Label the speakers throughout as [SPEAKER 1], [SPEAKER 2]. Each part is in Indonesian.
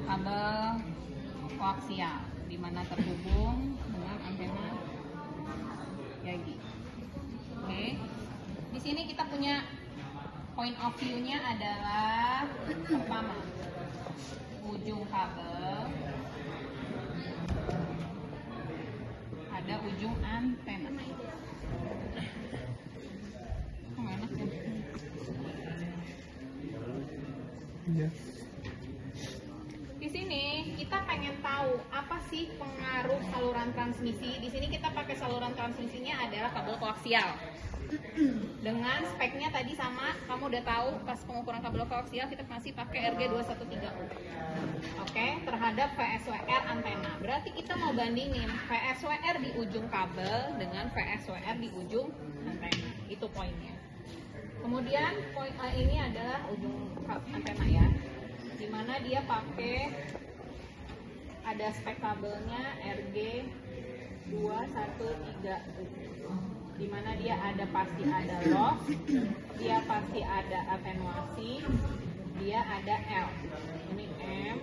[SPEAKER 1] kabel koaksial di mana terhubung dengan antena Yagi. Oke. Di sini kita punya point of view-nya adalah pertama ujung kabel, ada ujung antena. Enak ya?
[SPEAKER 2] Iya.
[SPEAKER 1] Di sini kita pengen tahu apa sih pengaruh saluran transmisi. Di sini kita pakai saluran transmisinya adalah kabel koaksial. Dengan speknya tadi sama, kamu udah tahu pas pengukuran kabel koaksial kita masih pakai RG213U. Oke, terhadap VSWR antena. Berarti kita mau bandingin VSWR di ujung kabel dengan VSWR di ujung antena. Itu poinnya. Kemudian poin ini adalah ujung antena ya, dimana dia pakai ada spek kabelnya RG213U, dimana dia pasti ada loss, dia pasti ada atenuasi, dia ada L, ini M,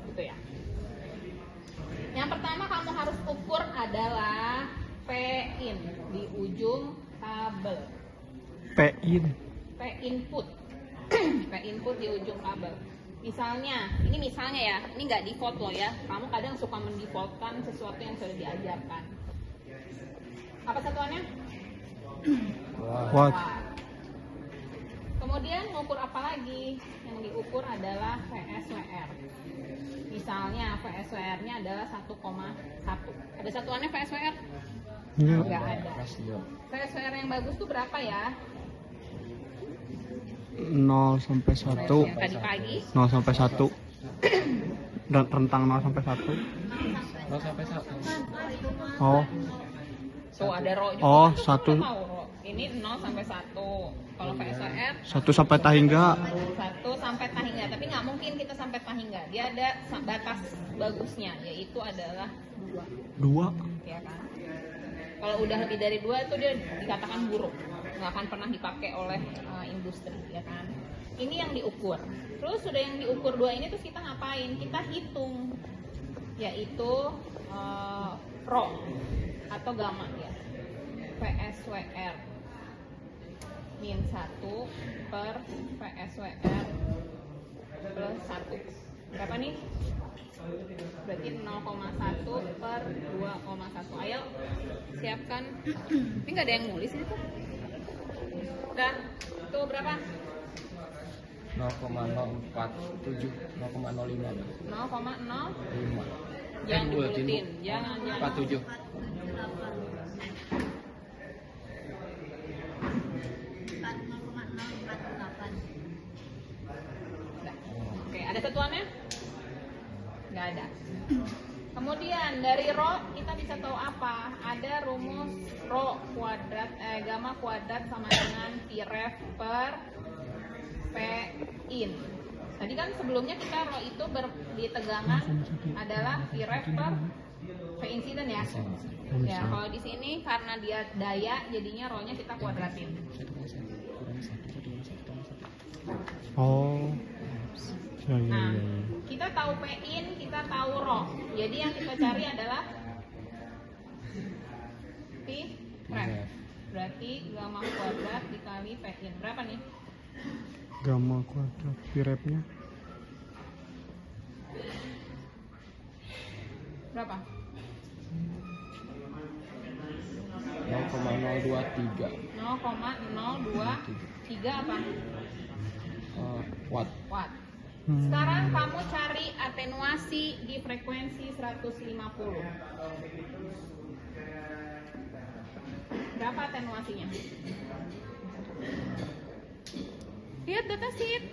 [SPEAKER 1] gitu ya. Yang pertama kamu harus ukur adalah P-in di ujung kabel.
[SPEAKER 2] P-in.
[SPEAKER 1] P-input. P-input di ujung kabel. Misalnya, ini misalnya ya, ini nggak default loh ya. Kamu kadang suka mendefaultkan sesuatu yang sudah diajarkan. Apa satuannya?
[SPEAKER 2] Watt.
[SPEAKER 1] Kemudian mengukur apa lagi? Yang diukur adalah VSWR. Misalnya VSWR-nya adalah 1,1. Ada satuannya VSWR?
[SPEAKER 2] Enggak.
[SPEAKER 1] Enggak ada. VSWR yang bagus tuh berapa ya?
[SPEAKER 2] 0 sampai 1.
[SPEAKER 1] Yang tadi pagi
[SPEAKER 2] 0 sampai 1. Dan rentang 0 sampai 1.
[SPEAKER 3] 0 sampai 1.
[SPEAKER 2] Oh.
[SPEAKER 1] tuh ada ro juga.
[SPEAKER 2] Oh,
[SPEAKER 1] kan tuh
[SPEAKER 2] 1.
[SPEAKER 1] kamu tahu ro. Ini 0 sampai 1. Kalau VSWR
[SPEAKER 2] 1 sampai tahingga.
[SPEAKER 1] 1 sampai tahingga, tapi nggak mungkin kita sampai tahingga. Dia ada batas bagusnya, yaitu adalah 2,
[SPEAKER 2] 2.
[SPEAKER 1] ya kan? Kalau udah lebih dari 2 itu dia dikatakan buruk, nggak akan pernah dipakai oleh industri, ya kan? Ini yang diukur. Terus sudah yang diukur 2 ini terus kita ngapain? Kita hitung, yaitu rho atau gamma ya. VSWR min 1 per VSWR plus 1. Berapa nih? Berarti 0,1 per 2,1. Ayo siapkan. Ini nggak ada yang nulis ini tuh. Udah, tuh berapa?
[SPEAKER 3] 0,047, 0,05.
[SPEAKER 1] 0,0.
[SPEAKER 3] 5.
[SPEAKER 1] Jangan dibuletin, jangan.
[SPEAKER 3] 47.
[SPEAKER 1] Oke, ada satuannya? Nggak ada. Kemudian dari rho kita bisa tahu apa? Ada rumus rho kuadrat gamma kuadrat sama dengan Vref per P-in. Tadi kan sebelumnya kita rho itu di tegangan adalah Vref per P-incident ya. Ya, kalau di sini karena dia daya jadinya rho-nya kita kuadratin.
[SPEAKER 2] Oh. Ya, ya,
[SPEAKER 1] Nah,
[SPEAKER 2] ya, ya.
[SPEAKER 1] kita tahu P-in, kita tahu rho. Jadi yang kita cari adalah Vref. Berarti gamma kuadrat dikali P-in. Berapa nih?
[SPEAKER 2] Gamma kuadrat Vrefnya
[SPEAKER 1] Berapa?
[SPEAKER 3] 0,023.
[SPEAKER 1] 0,023 apa?
[SPEAKER 3] Watt.
[SPEAKER 1] Watt. Sekarang kamu cari atenuasi di frekuensi 150. Berapa atenuasinya? Lihat datasheet.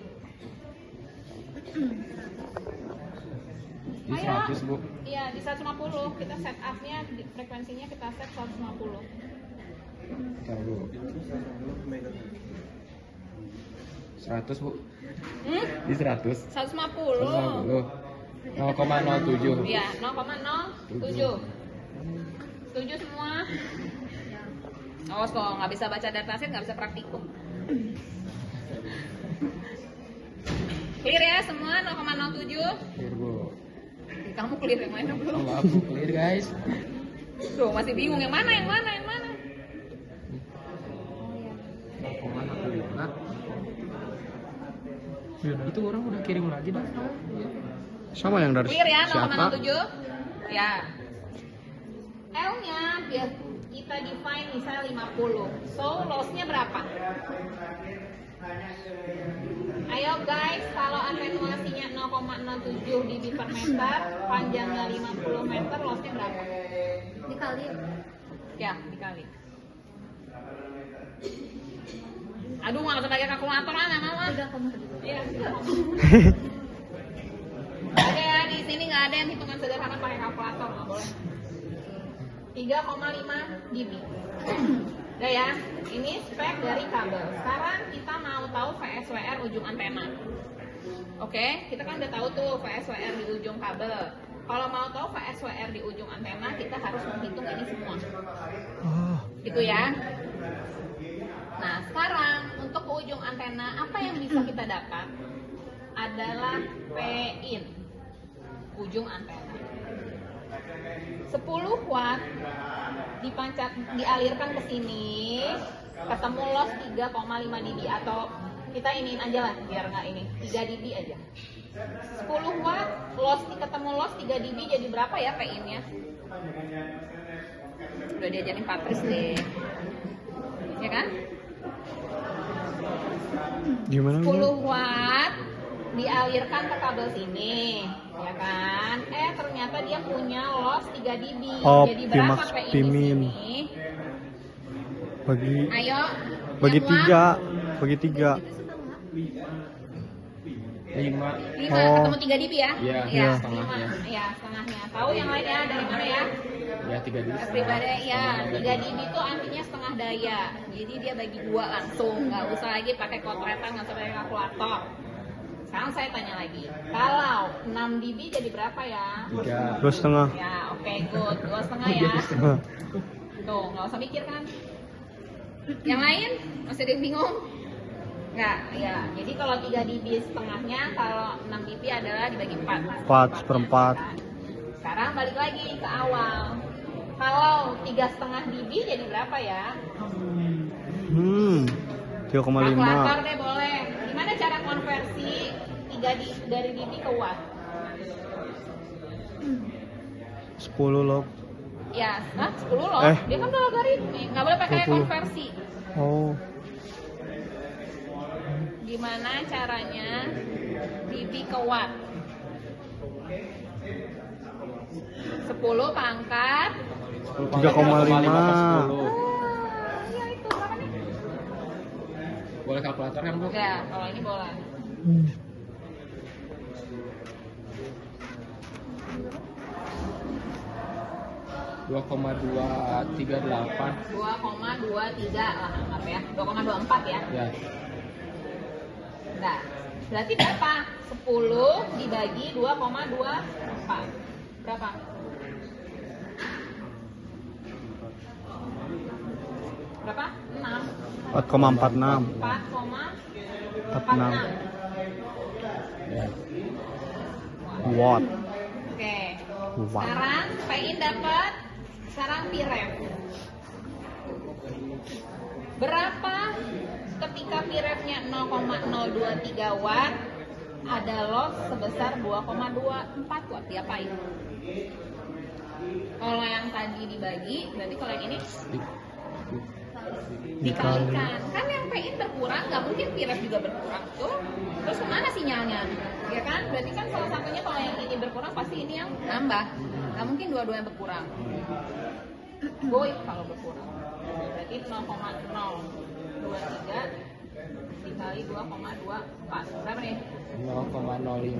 [SPEAKER 3] Di 100, Bu.
[SPEAKER 1] Iya, di 150. Kita set up-nya, frekuensinya kita set 150.
[SPEAKER 3] Bentar, Bu. 100, Bu. Di 100.
[SPEAKER 1] 150.
[SPEAKER 3] 0,07.
[SPEAKER 1] Iya, 0,07. Setuju semua? Awas kalau nggak bisa baca datasheet, nggak bisa praktikum. Clear ya semua 0,07.
[SPEAKER 3] Clear bu.
[SPEAKER 1] Kamu clear yang mana belum?
[SPEAKER 3] Enggak bu, clear guys.
[SPEAKER 1] Tuh masih bingung yang mana?
[SPEAKER 3] Nah, itu orang udah kirim lagi dah.
[SPEAKER 2] Sama yang dari
[SPEAKER 1] Clear ya
[SPEAKER 2] siapa?
[SPEAKER 1] 0,07. Ya. L-nya biar kita define misalnya 50. So loss-nya berapa? Ayo guys, kalau atenuasinya 0,07 dB per meter, panjangnya 50 meter, loss-nya berapa?
[SPEAKER 4] Dikali.
[SPEAKER 1] Ya, dikali. Aduh, nggak usah pakai kalkulator lah, nggak mau ah.
[SPEAKER 4] 3,2.
[SPEAKER 1] Iya. Ada ya, di sini nggak ada yang hitungan sederhana pakai kalkulator, nggak boleh. 3,5 dB. Udah ya, ini spek dari kabel. Sekarang kita mau tahu VSWR ujung antena. Oke, kita kan udah tahu tuh VSWR di ujung kabel. Kalau mau tahu VSWR di ujung antena, kita harus menghitung ini semua.
[SPEAKER 2] Oh,
[SPEAKER 1] Gitu ya. Nah, sekarang untuk ke ujung antena, apa yang bisa kita dapat? Adalah Pin ujung antena. 10 watt dialirkan ke sini, ketemu loss 3,5 dB atau kita iniin aja lah biar nggak ini 3 dB aja. 10 watt ketemu loss 3 dB jadi berapa ya Pin-nya? Udah diajarin Patris deh, ya kan?
[SPEAKER 2] gimana?
[SPEAKER 1] 10 watt dialirkan ke kabel sini, ya kan? Ternyata dia punya loss 3 dB.
[SPEAKER 2] Oh,
[SPEAKER 1] jadi berapa
[SPEAKER 2] Pimax
[SPEAKER 1] Pin di
[SPEAKER 2] Pimin.
[SPEAKER 1] sini? Ayo.
[SPEAKER 2] Bagi
[SPEAKER 1] yang muat.
[SPEAKER 2] 3, bagi 3.
[SPEAKER 3] 5.
[SPEAKER 1] 5
[SPEAKER 2] Oh.
[SPEAKER 1] ketemu 3 dB ya?
[SPEAKER 3] Iya,
[SPEAKER 1] Ya,
[SPEAKER 3] setengahnya.
[SPEAKER 1] 5. Ya, setengahnya. Tahu yang lainnya dari mana ya?
[SPEAKER 3] Ya 3 dulu.
[SPEAKER 1] Everybody ya, 3 dB itu artinya setengah daya. Jadi dia bagi 2 langsung, nggak usah lagi pakai kotretan, nggak usah pakai kalkulator. Sekarang saya tanya lagi, kalau 6 dB jadi berapa ya?
[SPEAKER 3] 3.
[SPEAKER 2] 2,5.
[SPEAKER 1] Ya, oke, good. 2,5 ya. Tuh, nggak usah mikir kan? Yang lain masih ada yang bingung? Nggak, ya. Jadi kalau 3 dB setengahnya, kalau 6 dB adalah dibagi 4.
[SPEAKER 2] 4 seperempat.
[SPEAKER 1] Sekarang balik lagi ke awal. Kalau 3,5 dB jadi berapa ya?
[SPEAKER 2] 3,5.
[SPEAKER 1] Kalkulator deh boleh. Gimana cara konversi 3 dari dB ke watt?
[SPEAKER 2] 10 log.
[SPEAKER 1] Ya, 10 loh. Dia kan udah logaritma, nggak boleh pakai
[SPEAKER 2] 20.
[SPEAKER 1] konversi.
[SPEAKER 2] Oh,
[SPEAKER 1] Gimana caranya dB ke watt? 10 pangkat
[SPEAKER 2] 3,5.
[SPEAKER 1] iya itu berapa nih?
[SPEAKER 3] Boleh kalkulator kan bu?
[SPEAKER 1] Ya, kalau ini boleh.
[SPEAKER 3] Dua 2,238.
[SPEAKER 1] 2,23 lah anggap ya. 2,24 ya.
[SPEAKER 3] Ya.
[SPEAKER 1] Nah, berarti berapa? 10 dibagi 2,24. Berapa? Berapa? 6.
[SPEAKER 2] 4,46.
[SPEAKER 1] 4,46.
[SPEAKER 3] Ya.
[SPEAKER 2] Watt.
[SPEAKER 1] Oke.
[SPEAKER 2] Watt.
[SPEAKER 1] Sekarang Pin dapat. Sekarang Piref. Berapa ketika Pirefnya 0,023 watt ada loss sebesar 2,24 watt, diapain? Kalau yang tadi dibagi, berarti kalau yang ini dikalikan. Kan yang Pin berkurang, nggak mungkin Piref juga berkurang tuh. Terus kemana sinyalnya? Ya kan? Berarti kan salah satunya kalau yang ini berkurang pasti ini yang nambah. Nggak mungkin dua-duanya berkurang. Goib kalau berkurang. Berarti 0,023 dikali 2,24. Berapa nih?
[SPEAKER 3] 0,05.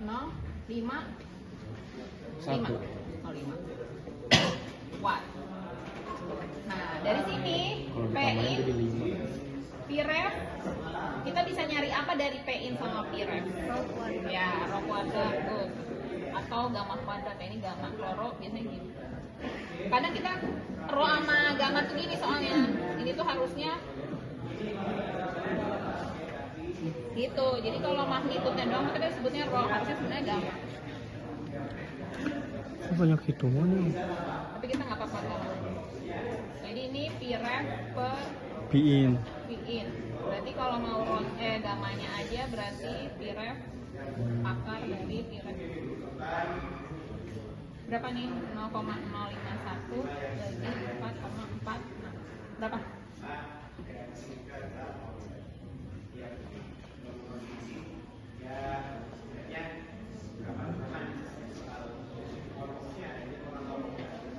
[SPEAKER 1] 0,5
[SPEAKER 3] 1.
[SPEAKER 1] 0,5 watt. Nah, dari sini
[SPEAKER 3] Kalau ditambahin
[SPEAKER 1] Pin,
[SPEAKER 3] jadi 5.
[SPEAKER 1] Piref, kita bisa nyari apa dari Pin sama Piref? Ya, rho kuadrat tuh. Atau gamma kuadrat, ini gamma kloro biasanya gitu. Kadang kita rho sama gamma tuh gini soalnya. Ini tuh harusnya Gitu. Jadi kalau magnitudenya doang kita sebutnya rho, harusnya sebenarnya gamma.
[SPEAKER 2] Banyak hitungannya.
[SPEAKER 1] Tapi kita nggak apa-apa. Jadi ini pi ref per
[SPEAKER 2] Piin.
[SPEAKER 1] pi in. Berarti kalau mau gamanya aja berarti pi ref akar dari pi ref. Berapa nih? 0,051 bagi 4,46. Berapa?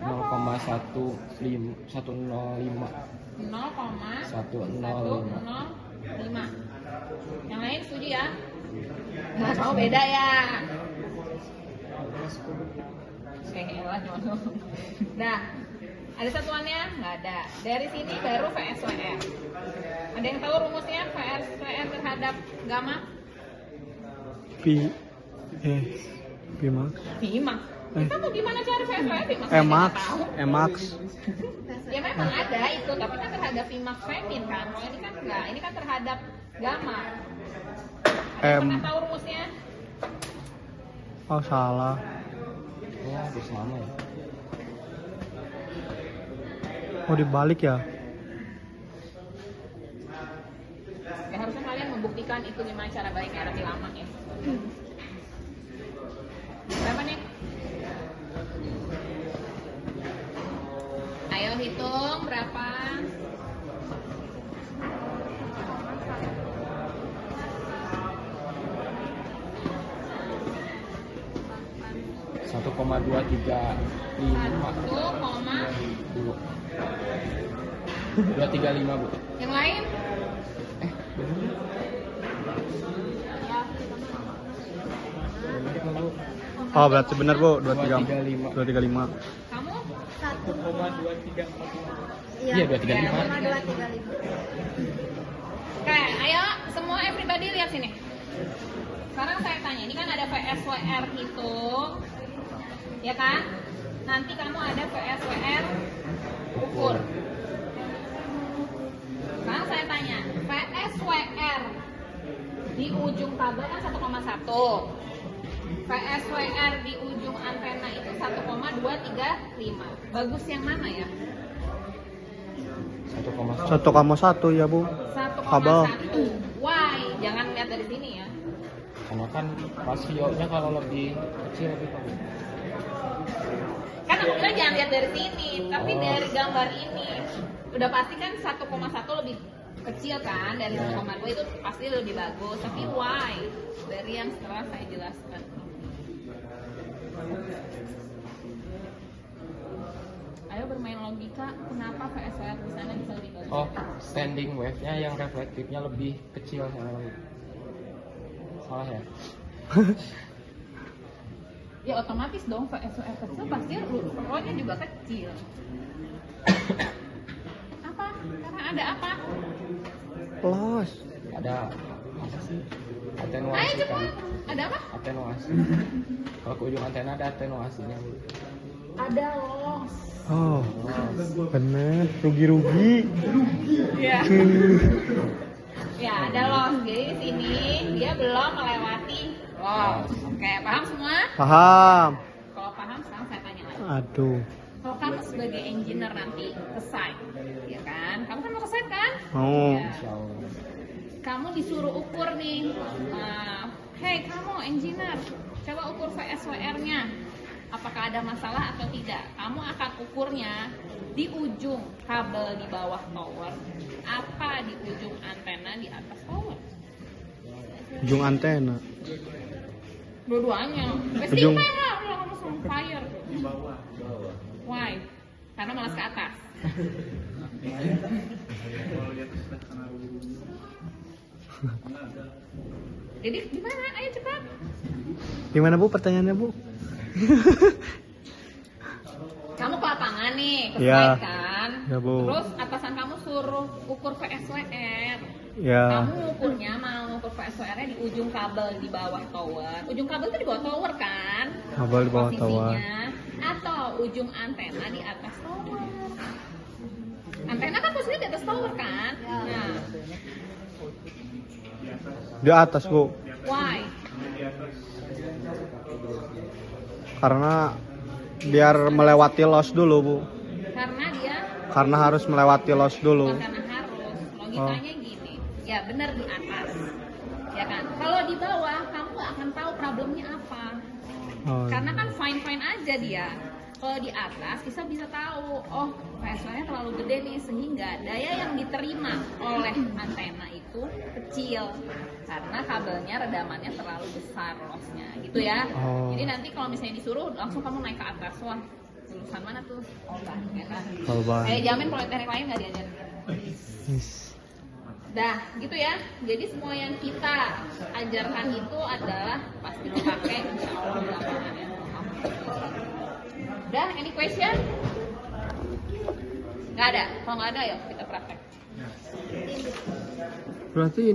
[SPEAKER 3] Nol koma 105.
[SPEAKER 1] 0,105. Yang lain setuju ya? Nggak tahu beda ya. Elah nyono. Dah. Ada satuannya? Nggak ada. Dari sini baru VSWR. Ada yang tahu rumusnya VSWR terhadap gamma?
[SPEAKER 2] Pi max.
[SPEAKER 1] Pi max. Kita mau gimana cari VSWR? Pi max?
[SPEAKER 2] Max.
[SPEAKER 1] Nggak tahu.
[SPEAKER 2] Max.
[SPEAKER 1] Ya memang ada itu, tapi kan terhadap P max femin kan. Kalau ini kan enggak, ini kan terhadap gamma. Ada yang pernah tahu rumusnya?
[SPEAKER 2] Oh salah.
[SPEAKER 3] Ya, harus sama ya.
[SPEAKER 2] Oh dibalik ya?
[SPEAKER 1] Ya harusnya kalian membuktikan itu gimana cara baiknya, tapi lama ya. Berapa nih? Ayo hitung berapa?
[SPEAKER 3] Satu koma 235. 235 Bu.
[SPEAKER 1] Yang lain?
[SPEAKER 2] Oh berarti benar Bu, 235.
[SPEAKER 1] Kamu?
[SPEAKER 3] 1,235. Iya 235.
[SPEAKER 1] Oke, ayo semua everybody lihat sini. Sekarang saya tanya, ini kan ada VSWR hitung, ya kan? Nanti kamu ada VSWR ukur. Sekarang saya tanya, VSWR di ujung kabel kan 1,1. VSWR di ujung antena itu 1,235. Bagus yang mana ya?
[SPEAKER 2] 1,1 ya Bu.
[SPEAKER 1] 1,1. Why? Jangan lihat dari sini ya.
[SPEAKER 3] Karena kan rasionya kalau lebih kecil lebih bagus.
[SPEAKER 1] Kan aku bilang jangan lihat dari sini, tapi dari gambar ini udah pasti kan 1,1 lebih kecil kan dari 1,2 itu pasti lebih bagus. Tapi why? Dari yang setelah saya jelaskan. Ayo bermain logika, kenapa VSWR di sana bisa lebih bagus?
[SPEAKER 3] Oh, standing wave-nya yang reflektifnya lebih kecil. Salah ya?
[SPEAKER 1] Ya otomatis dong VSWR kecil pasti rho-nya juga kecil. Apa? Karena ada apa?
[SPEAKER 2] Plus.
[SPEAKER 3] Ada apa sih?
[SPEAKER 1] Ayo
[SPEAKER 3] Atenuasi
[SPEAKER 1] cepat.
[SPEAKER 3] kan?
[SPEAKER 1] Ada apa?
[SPEAKER 3] Atenuasi. Kalau ke ujung antena ada atenuasinya.
[SPEAKER 1] Ada loss.
[SPEAKER 2] Oh bener, rugi.
[SPEAKER 1] Ya. Ya ada loss. Jadi di sini dia belum melewati loss. Oke, paham semua?
[SPEAKER 2] Paham.
[SPEAKER 1] Kalau paham sekarang saya tanya lagi.
[SPEAKER 2] Aduh.
[SPEAKER 1] Kalau kamu sebagai engineer nanti ke site, ya kan? Kamu kan mau ke site kan?
[SPEAKER 2] Oh.
[SPEAKER 1] Ya.
[SPEAKER 3] Insya Allah.
[SPEAKER 1] Kamu disuruh ukur nih. Hey kamu engineer, coba ukur VSWR-nya. Apakah ada masalah atau tidak? Kamu akan ukurnya di ujung kabel di bawah tower, apa di ujung antena di atas tower?
[SPEAKER 2] Ujung antena.
[SPEAKER 1] Dua-duanya.
[SPEAKER 2] Ujung.
[SPEAKER 1] Udah kamu sama fire. Why? Karena malas ke atas. Jadi gimana? Ayo cepat.
[SPEAKER 2] Gimana Bu pertanyaannya Bu?
[SPEAKER 1] Kamu ke lapangan nih, ke
[SPEAKER 2] Iya.
[SPEAKER 1] site kan?
[SPEAKER 2] Ya, Bu.
[SPEAKER 1] Terus atasan kamu suruh ukur VSWR.
[SPEAKER 2] Ya.
[SPEAKER 1] Kamu ukurnya mau ukur VSWR-nya di ujung kabel di bawah tower. Ujung kabel itu di bawah tower kan?
[SPEAKER 2] Kabel di bawah tower.
[SPEAKER 1] Posisinya. Atau ujung antena di atas tower. Antena kan posisinya di atas tower kan? Nah,
[SPEAKER 2] Di atas, Bu.
[SPEAKER 1] Why?
[SPEAKER 2] Karena biar melewati los dulu, Bu.
[SPEAKER 1] Karena dia
[SPEAKER 2] Karena harus melewati los dulu.
[SPEAKER 1] bukan karena harus. Logikanya gini. Ya benar di atas. Ya kan? Kalau di bawah kamu nggak akan tahu problemnya apa.
[SPEAKER 2] Oh,
[SPEAKER 1] Karena kan fine-fine aja dia. Kalau di atas kita bisa tahu, oh VSO-nya terlalu gede nih sehingga daya yang diterima oleh antena itu kecil karena kabelnya redamannya terlalu besar lossnya gitu ya.
[SPEAKER 2] Oh.
[SPEAKER 1] Jadi nanti kalau misalnya disuruh langsung kamu naik ke atas, wah jurusan mana tuh? Olah, ya kan?
[SPEAKER 2] Kalban.
[SPEAKER 1] Saya jamin politeknik lain nggak diajarin. Dah, gitu ya. Jadi semua yang kita ajarkan itu adalah pasti dipakai insya Allah di lapangan ya. Dah, any question? Nggak ada. Kalau nggak ada, yuk kita praktek.
[SPEAKER 2] Berarti